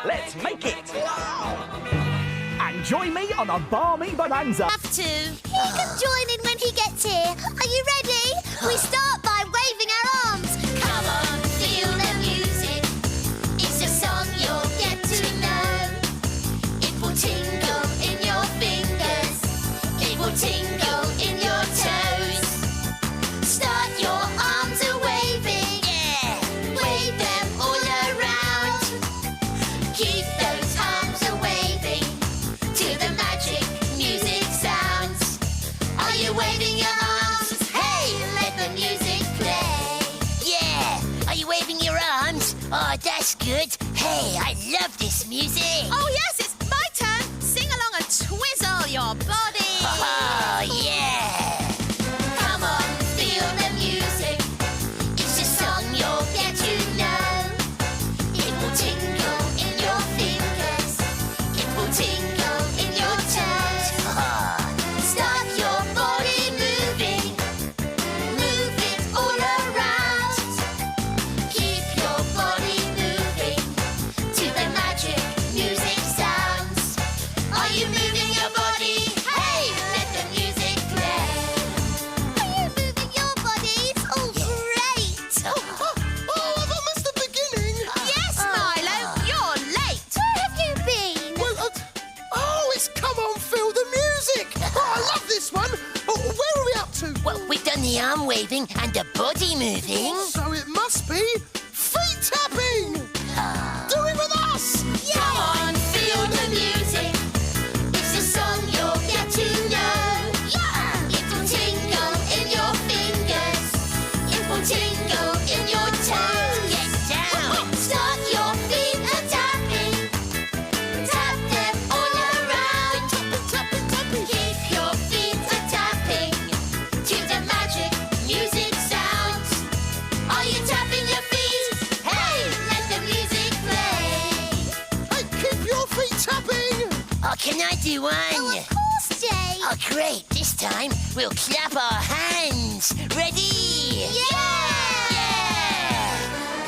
Let's make it. And join me on a balmy bonanza. Have to. He can join in when he gets here. Are you ready? We start by waving our arms. Come on, feel the music. It's a song you'll get to know. It will tingle in your fingers. It will tingle in your toes. Start your arms a-waving. Yeah. Wave them all around. Keep those arms a-waving to the magic music sounds. Are you waving your arms? Hey, let the music play. Yeah! Are you waving your arms? Oh, that's good. Hey, I love this music. Oh yes, it's my turn. Sing along and twizzle your body. Oh, yeah! Come on, feel the music. It's a song you'll get to know. It will tingle in your fingers. It will tingle in your toes. Start your body moving. Move it all around. Keep your body moving to the magic music sounds. Are you moving your body? Hey, let the music play. Are you moving your bodies? Oh, great! I missed the beginning. Yes, Milo, you're late. Where have you been? Well, it's Come On, Feel the Music. Oh, I love this one. Oh, where are we up to? Well, we've done the arm waving and the body moving. So it must be feet tapping. Do it with us. Come on, feel the music. It's a song you'll get to know. It will tingle in your fingers. It will tingle in your toes. Get down. Start your feet a-tapping. Tap them all around. Tapping, tapping. Keep your feet a-tapping to the magic music sounds. Are you tapping your feet? Hey, let the music play. Hey, keep your feet tapping. Oh, can I do one? Of course, Jay. Oh, great. This time we'll clap our hands. Ready? Yeah!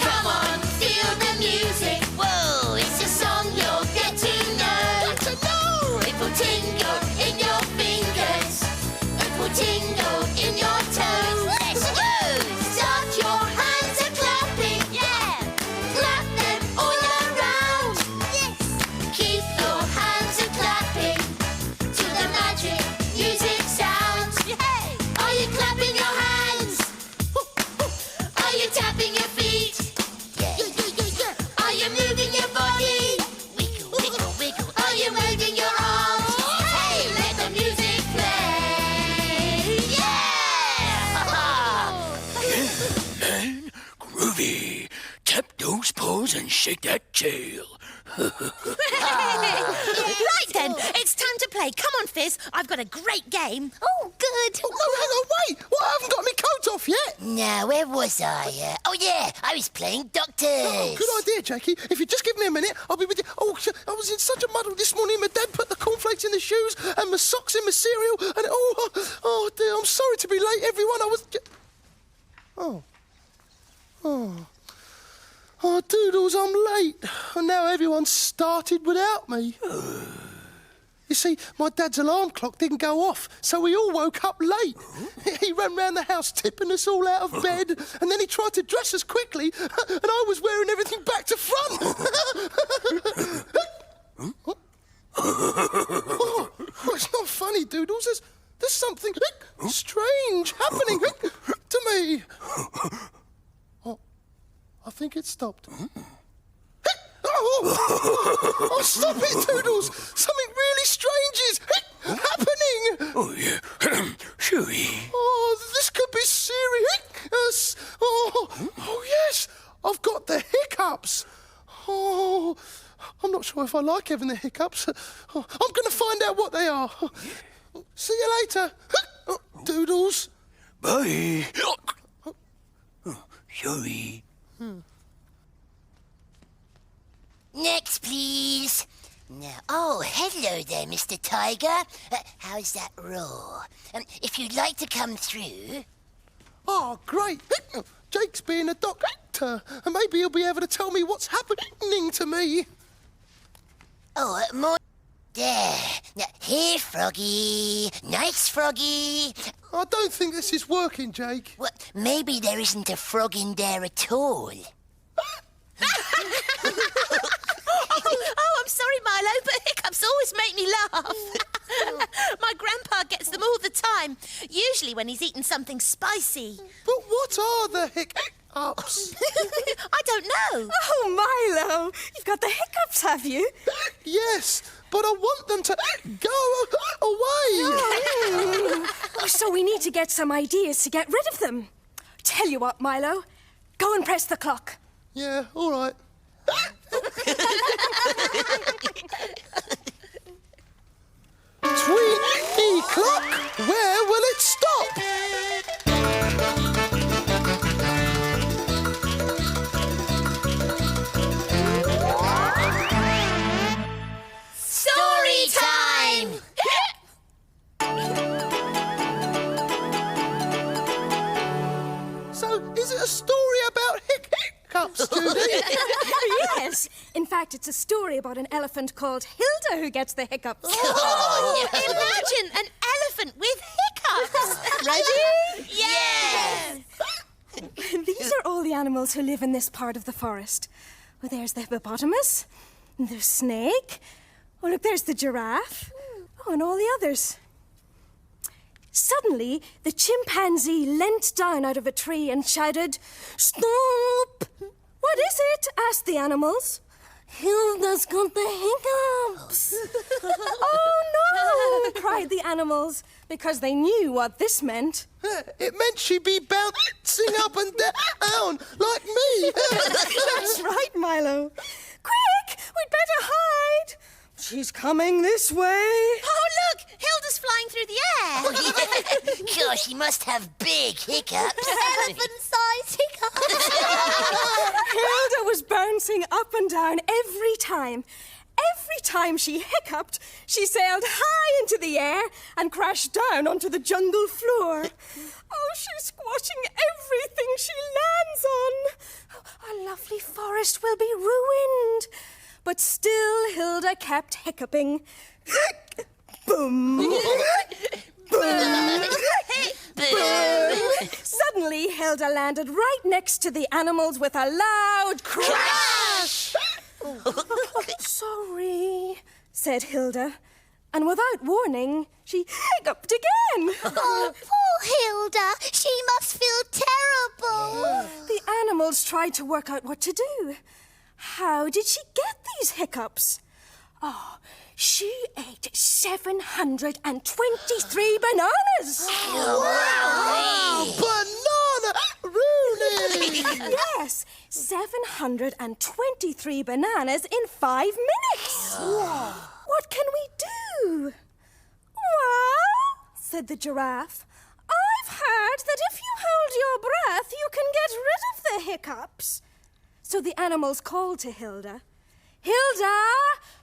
Come on, feel the music. Whoa, It's a song you'll get to know. To know. It will tingle in your fingers. It will tingle in your toes. Let's go. Start your hands a-clapping. Yeah! Clap them all around. Yes! Keep your hands a-clapping to the magic music sounds. Hey! Are you clapping your hands? Are you tapping your feet? Yeah. Are you moving your body? Wiggle, wiggle, wiggle. Are you moving your arms? Hey, let the music play! Yeah! Groovy. Tap those paws and shake that tail. Right then, it's time to play. Come on, Fizz. I've got a great game. Oh, good. Oh, no, hang on, wait. Well, I haven't got my coat off yet. Now, where was I? Oh, yeah, I was playing doctors. Oh, good idea, Jackie. If you just give me a minute, I'll be with you. Oh, I was in such a muddle this morning. My dad put the cornflakes in the shoes and my socks in my cereal. And oh dear, I'm sorry to be late, everyone. I was. Oh, Doodles, I'm late. And now everyone's started without me. You see, my dad's alarm clock didn't go off, so we all woke up late. He ran round the house tipping us all out of bed, and then he tried to dress us quickly, and I was wearing everything back to front. Oh, it's not funny, Doodles. There's something strange happening to me. Oh, I think it stopped. Oh, stop it, Doodles! Something really strange is happening! Oh, yeah. Chewy. Oh, this could be serious. Oh, yes, I've got the hiccups. Oh, I'm not sure if I like having the hiccups. Oh, I'm going to find out what they are. See you later, Doodles. Bye. Chewy. Next, please. Now, oh, hello there, Mr. Tiger. How's that roar? If you'd like to come through... Oh, great. Jake's being a doctor, and maybe he'll be able to tell me what's happening to me. Oh, more... There. Now, here, Froggy. Nice, Froggy. I don't think this is working, Jake. Well, maybe there isn't a frog in there at all. Oh, I'm sorry, Milo, but hiccups always make me laugh. My grandpa gets them all the time, usually when he's eaten something spicy. But what are the hiccups? I don't know. Oh, Milo, you've got the hiccups, have you? Yes, but I want them to go away. Oh, so we need to get some ideas to get rid of them. Tell you what, Milo, go and press the clock. Yeah, all right. Tweenie clock, where will it stop? Story time! So, is it a story about hiccups, Judy? Yes. In fact, it's a story about an elephant called Hilda who gets the hiccups. Oh, imagine an elephant with hiccups. Ready? Yes! These are all the animals who live in this part of the forest. Well, there's the hippopotamus, and the snake. Oh, look, there's the giraffe. Oh, and all the others. Suddenly, the chimpanzee leant down out of a tree and shouted, "Stop!" "What is it?" asked the animals. "Hilda's got the hiccups." "Oh, no!" cried the animals, because they knew what this meant. It meant she'd be bouncing up and down, like me. That's right, Milo. Quick, we'd better hide. She's coming this way. Oh, look! Hilda's flying through the air. Gosh, she must have big hiccups. Elephant-sized hiccups. Hilda was bouncing up and down every time. Every time she hiccuped, she sailed high into the air and crashed down onto the jungle floor. Oh, she's squashing everything she lands on. Our lovely forest will be ruined. But still Hilda kept hiccuping. Boom. Boom. Boom. Suddenly, Hilda landed right next to the animals with a loud crash. "Sorry," said Hilda. And without warning, she hiccuped again. Oh, poor Hilda. She must feel terrible. The animals tried to work out what to do. How did she get these hiccups? Oh, she ate 723 bananas. Banana Rooney! Yes, 723 bananas in 5 minutes. What can we do? Well, said the giraffe, I've heard that if you hold your breath, you can get rid of the hiccups. So the animals called to Hilda, "Hilda,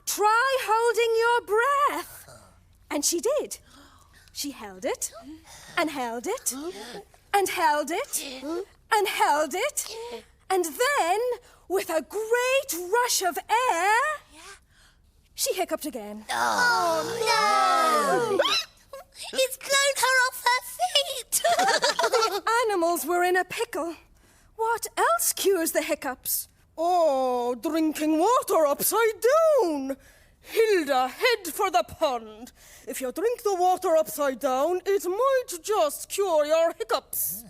try holding your breath." And she did. She held it, and held it, and held it, and held it, and then, with a great rush of air, she hiccuped again. Oh, no. It's blown her off her feet. The animals were in a pickle. What else cures the hiccups? Oh, drinking water upside down. Hilda, head for the pond. If you drink the water upside down, it might just cure your hiccups.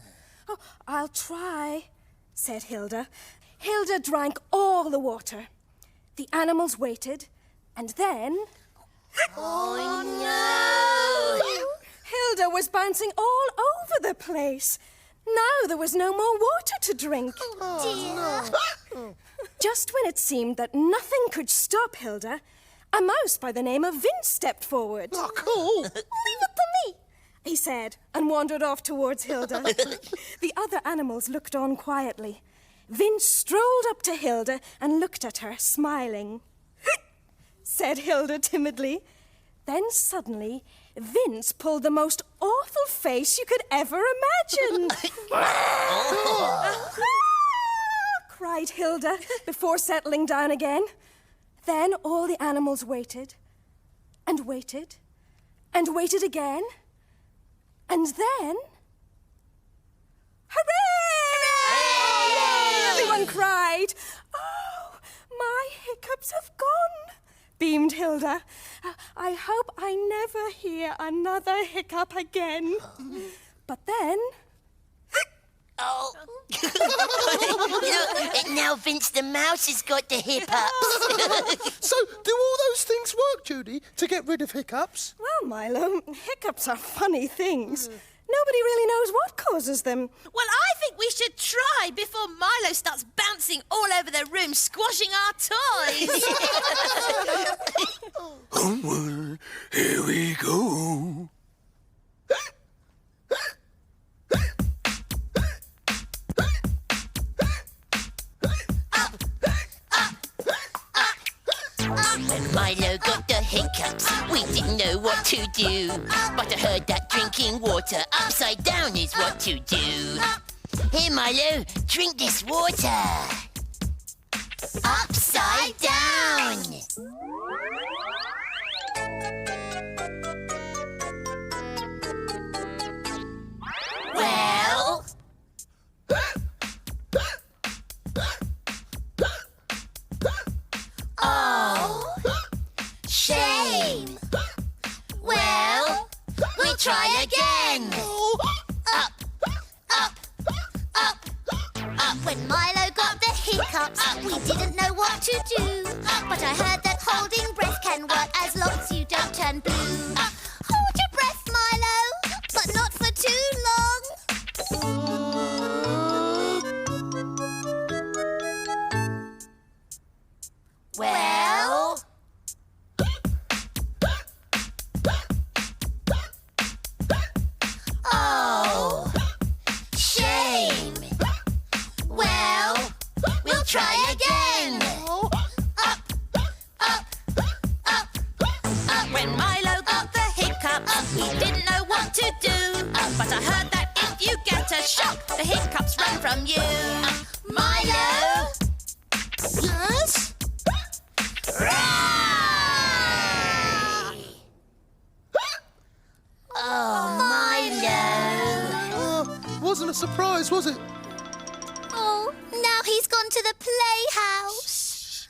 Oh, I'll try, said Hilda. Hilda drank all the water. The animals waited, and then... Oh, no! Hilda was bouncing all over the place. Now there was no more water to drink. Just when it seemed that nothing could stop Hilda, a mouse by the name of Vince stepped forward. Oh, cool. "Leave it to me," he said, and wandered off towards Hilda. The other animals looked on quietly. Vince strolled up to Hilda and looked at her, smiling. Said Hilda timidly. Then suddenly, Vince pulled the most awful face you could ever imagine. cried Hilda before settling down again. Then all the animals waited, and waited, and waited again, and then... Hooray! Everyone cried. Oh, my hiccups have gone, beamed Hilda. I hope I never hear another hiccup again. But then... Oh. Look, now Vince the Mouse has got the hiccups. So, do all those things work, Judy, to get rid of hiccups? Well, Milo, hiccups are funny things. Nobody really knows what causes them. Well, I think we should try before Milo starts bouncing all over the room, squashing our toys. Oh, well, here we go. When Milo got the hiccups, we didn't know what to do. But I heard that drinking water upside down is what to do. Here, Milo, drink this water. Upside down. Well... Oh, shame. Well, we'll try again. Up, up, up, up. When Milo got the hiccups, we didn't know what to do. But I heard that holding breath can work as long as you don't turn blue. Hold your breath, Milo, but not for too long. Well... Oh, shame. Well, we'll try again. Up, up, up, up. When Milo got the hiccups, we didn't know what to do. But I heard that if you get a shock, the hiccups run from you. Milo? Yes? Oh, Milo. Wasn't a surprise, was it? Oh, now he's gone to the playhouse.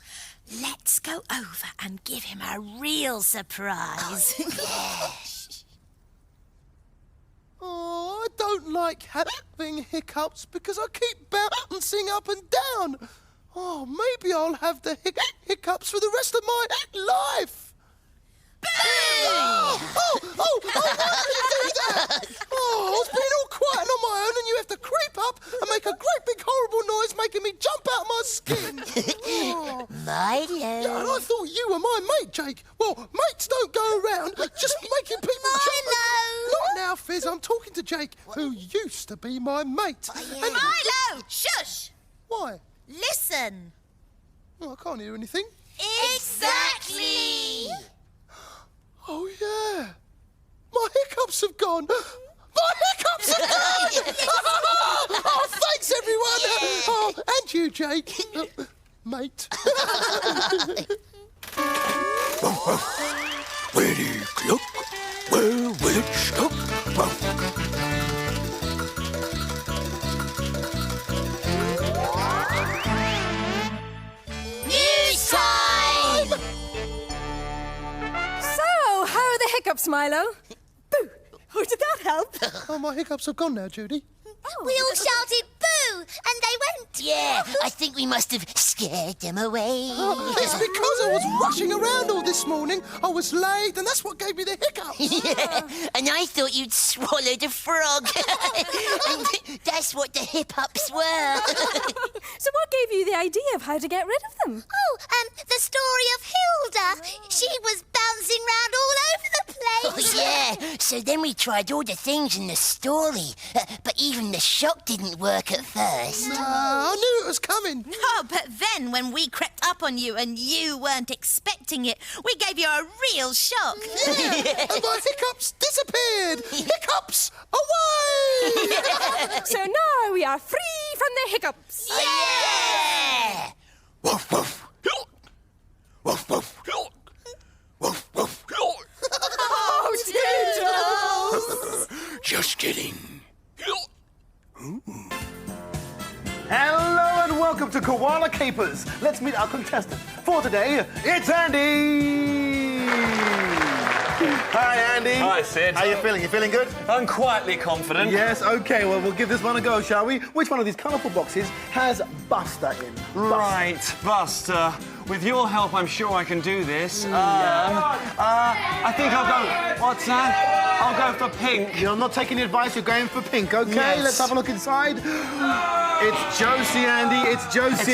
Let's go over and give him a real surprise. Oh, I don't like having hiccups because I keep bouncing up and down. Oh, maybe I'll have the hiccups for the rest of my life. Oh, why did you do that? Oh, I was being all quiet and on my own and you have to creep up and make a great big horrible noise making me jump out of my skin. Oh. Milo. Yeah, and I thought you were my mate, Jake. Well, mates don't go around just making people jump. Not now, Fizz. I'm talking to Jake, who used to be my mate. And Milo! Shush! why? Listen. Oh, I can't hear anything. Exactly! Oh, yeah. My hiccups have gone. My hiccups have gone! Oh, thanks, everyone. Oh, and you, Jake. Mate. Ready, clock. Where will it stop? News time! So, how are the hiccups, Milo? Boo! Oh, did that help? Oh, my hiccups have gone now, Judy. We all shouted boo, and they went. Yeah, I think we must have scared them away. It's because I was rushing around all this morning. I was late, and that's what gave me the hiccups. Yeah, and I thought you'd swallowed a frog. And that's what the hiccups were. So what gave you the idea of how to get rid of them? Oh, the story of Hilda. She was bouncing round all over the Oh, place. yeah. So then we tried all the things in the story. But even the shock didn't work at first. I knew it was coming. Oh, but then when we crept up on you and you weren't expecting it, we gave you a real shock. Yeah, and my hiccups disappeared. Hiccups away! So now we are free from the hiccups. Yeah! Woof, woof. Woof, woof. Woof, woof. Oh, Just kidding. Hello and welcome to Koala Capers. Let's meet our contestant. For today, it's Andy! Hi, Andy. Hi, Sid. How you feeling? You feeling good? I'm quietly confident. Yes, OK, well, we'll give this one a go, shall we? Which one of these colourful boxes has Buster in? Right, Buster. With your help, I'm sure I can do this. I think I'll go... What's that? I'll go for pink. You're not taking the advice, you're going for pink, OK? Yes. Let's have a look inside. It's Josie, Andy, it's Josie.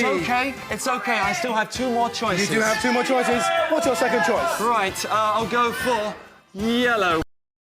It's OK. I still have 2 more choices. You do have 2 more choices. What's your second choice? Right, I'll go for yellow.